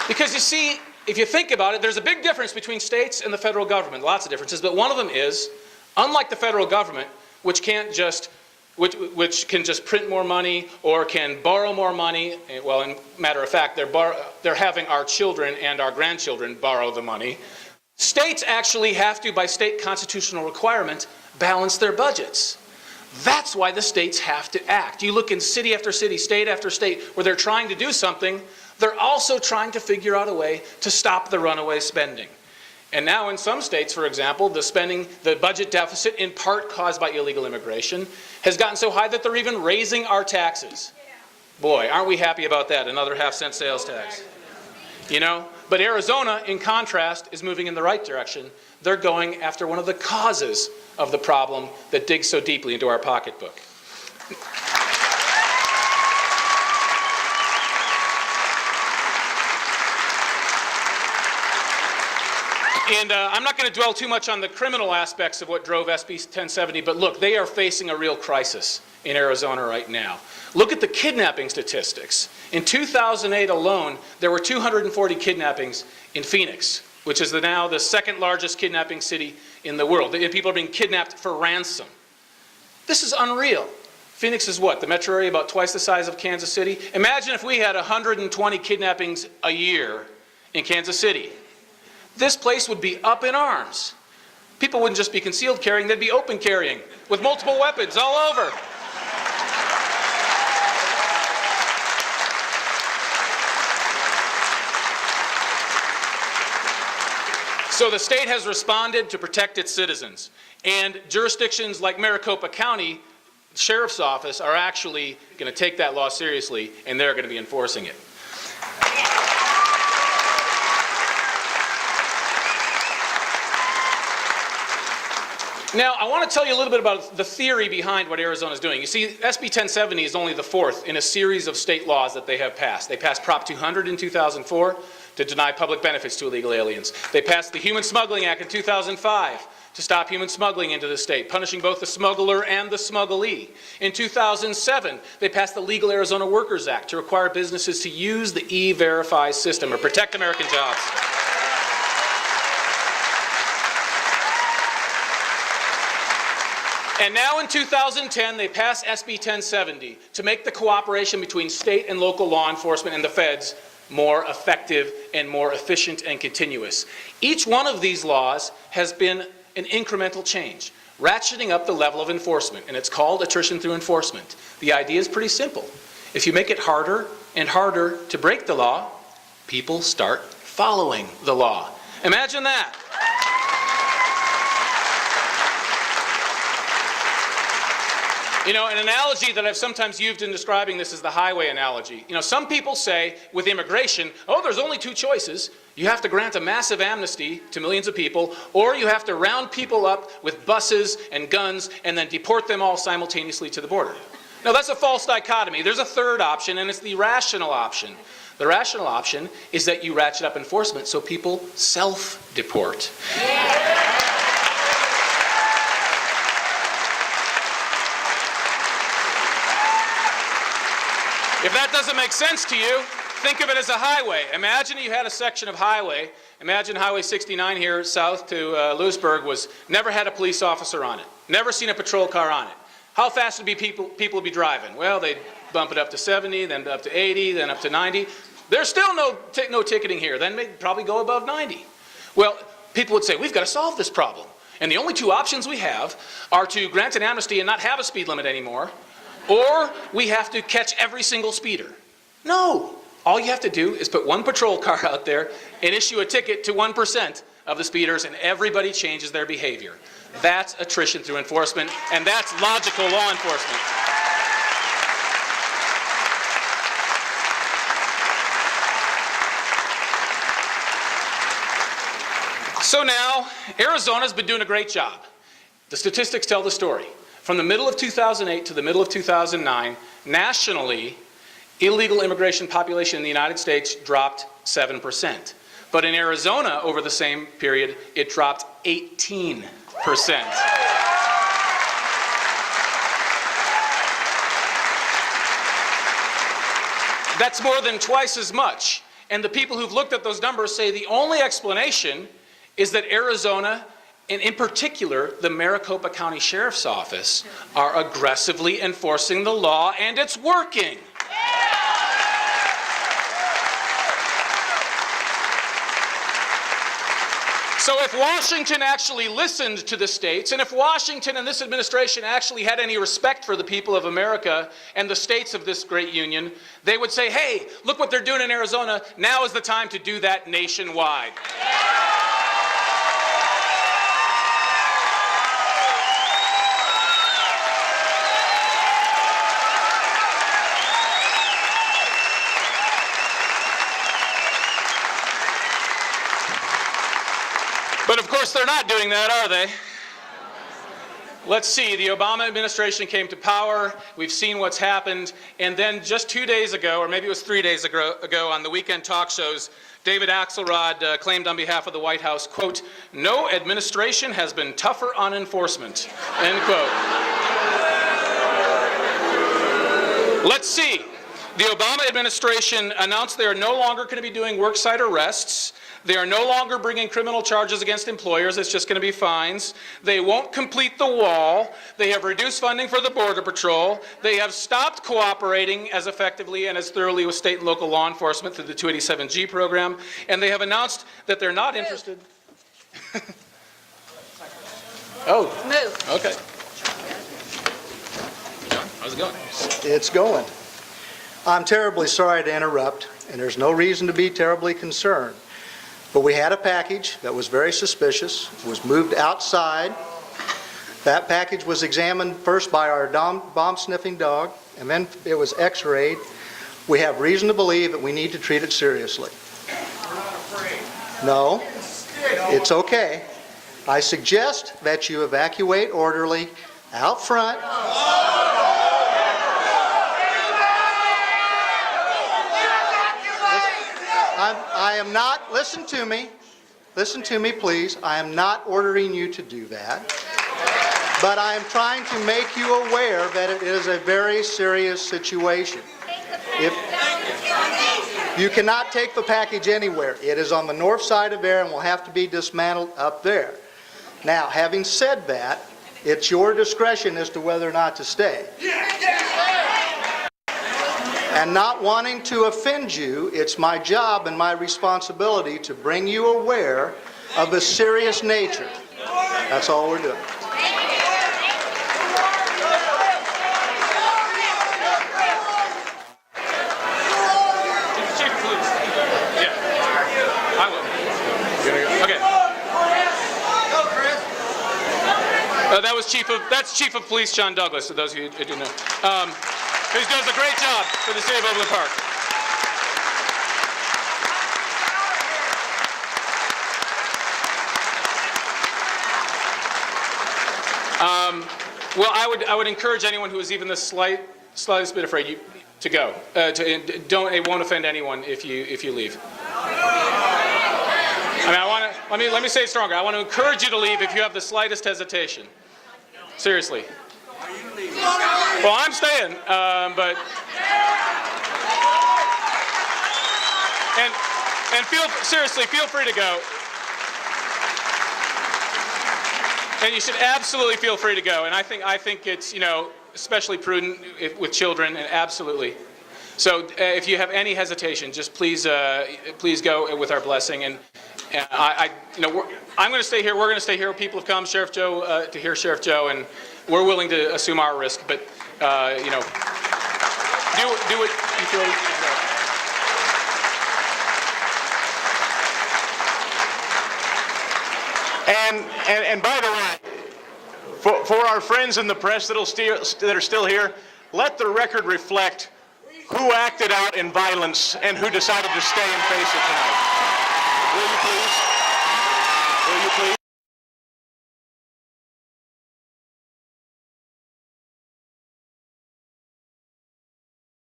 Because you see, if you think about it, there's a big difference between states and the federal government, lots of differences, but one of them is, unlike the federal government, which can just print more money or can borrow more money, well, in matter of fact, they're having our children and our grandchildren borrow the money. States actually have to, by state constitutional requirement, balance their budgets. That's why the states have to act. You look in city after city, state after state, where they're trying to do something, they're also trying to figure out a way to stop the runaway spending. And now in some states, for example, the budget deficit, in part caused by illegal immigration, has gotten so high that they're even raising our taxes. Boy, aren't we happy about that, another half-cent sales tax. You know? But Arizona, in contrast, is moving in the right direction. They're going after one of the causes of the problem that digs so deeply into our pocketbook. And I'm not going to dwell too much on the criminal aspects of what drove SB 1070, but look, they are facing a real crisis in Arizona right now. Look at the kidnapping statistics. In 2008 alone, there were 240 kidnappings in Phoenix, which is now the second largest kidnapping city in the world. People are being kidnapped for ransom. This is unreal. Phoenix is what? The metro area about twice the size of Kansas City? Imagine if we had 120 kidnappings a year in Kansas City. This place would be up in arms. People wouldn't just be concealed carrying, they'd be open carrying with multiple weapons all over. So the state has responded to protect its citizens. And jurisdictions like Maricopa County Sheriff's Office are actually going to take that law seriously, and they're going to be enforcing it. Now, I want to tell you a little bit about the theory behind what Arizona is doing. You see, SB 1070 is only the fourth in a series of state laws that they have passed. They passed Prop 200 in 2004 to deny public benefits to illegal aliens. They passed the Human Smuggling Act in 2005 to stop human smuggling into the state, punishing both the smuggler and the smugglee. In 2007, they passed the Legal Arizona Workers Act to require businesses to use the E-Verify system to protect American jobs. And now in 2010, they passed SB 1070 to make the cooperation between state and local law enforcement and the feds more effective and more efficient and continuous. Each one of these laws has been an incremental change, ratcheting up the level of enforcement, and it's called attrition through enforcement. The idea is pretty simple. If you make it harder and harder to break the law, people start following the law. Imagine that. You know, an analogy that I've sometimes used in describing this is the highway analogy. You know, some people say with immigration, oh, there's only two choices. You have to grant a massive amnesty to millions of people, or you have to round people up with buses and guns and then deport them all simultaneously to the border. Now, that's a false dichotomy. There's a third option, and it's the rational option. The rational option is that you ratchet up enforcement so people self-deport. If that doesn't make sense to you, think of it as a highway. Imagine you had a section of highway. Imagine Highway 69 here south to Lewisburg never had a police officer on it. Never seen a patrol car on it. How fast would people be driving? Well, they'd bump it up to 70, then up to 80, then up to 90. There's still no ticketing here. Then they'd probably go above 90. Well, people would say, we've got to solve this problem. And the only two options we have are to grant an amnesty and not have a speed limit anymore, or we have to catch every single speeder. No. All you have to do is put one patrol car out there and issue a ticket to 1% of the speeders, and everybody changes their behavior. That's attrition through enforcement, and that's logical law enforcement. So now, Arizona's been doing a great job. The statistics tell the story. From the middle of 2008 to the middle of 2009, nationally, illegal immigration population in the United States dropped 7%. But in Arizona, over the same period, it dropped 18%. That's more than twice as much. And the people who've looked at those numbers say the only explanation is that Arizona, and in particular the Maricopa County Sheriff's Office, are aggressively enforcing the law, and it's working. So if Washington actually listened to the states, and if Washington and this administration actually had any respect for the people of America and the states of this great union, they would say, hey, look what they're doing in Arizona. Now is the time to do that nationwide. But of course they're not doing that, are they? Let's see, the Obama administration came to power, we've seen what's happened, and then just 2 days ago, or maybe it was 3 days ago on the weekend talk shows, David Axelrod claimed on behalf of the White House, quote, "No administration has been tougher on enforcement," end quote. Let's see. The Obama administration announced they are no longer going to be doing worksite arrests. They are no longer bringing criminal charges against employers. It's just going to be fines. They won't complete the wall. They have reduced funding for the Border Patrol. They have stopped cooperating as effectively and as thoroughly with state and local law enforcement through the 287G program. And they have announced that they're not interested. Oh. Move. Okay. How's it going? It's going. I'm terribly sorry to interrupt, and there's no reason to be terribly concerned. But we had a package that was very suspicious, was moved outside. That package was examined first by our bomb-sniffing dog, and then it was x-rayed. We have reason to believe that we need to treat it seriously. We're not afraid. No, it's okay. I suggest that you evacuate orderly out front. I am not, listen to me please, I am not ordering you to do that, but I am trying to make you aware that it is a very serious situation. If you cannot take the package anywhere, it is on the north side of there and will have to be dismantled up there. Now, having said that, it's your discretion as to whether or not to stay. And not wanting to offend you, it's my job and my responsibility to bring you aware of the serious nature. That's all we're doing. Chief of Police. Yeah. I will. Okay. That's Chief of Police John Douglas, for those of you who didn't know. Who does a great job for the city of Overland Park. Well, I would encourage anyone who is even the slightest bit afraid to go. It won't offend anyone if you leave. I mean, let me say it stronger. I want to encourage you to leave if you have the slightest hesitation. Seriously. Well, I'm staying, but seriously, feel free to go. And you should absolutely feel free to go. And I think it's, especially prudent with children, and absolutely. So if you have any hesitation, just please go with our blessing. And I'm going to stay here. We're going to stay here. People have come, Sheriff Joe, to hear Sheriff Joe, and we're willing to assume our risk. But do what you feel. And by the way, for our friends in the press that are still here, let the record reflect who acted out in violence and who decided to stay and face it tonight. Will you please? Will you please?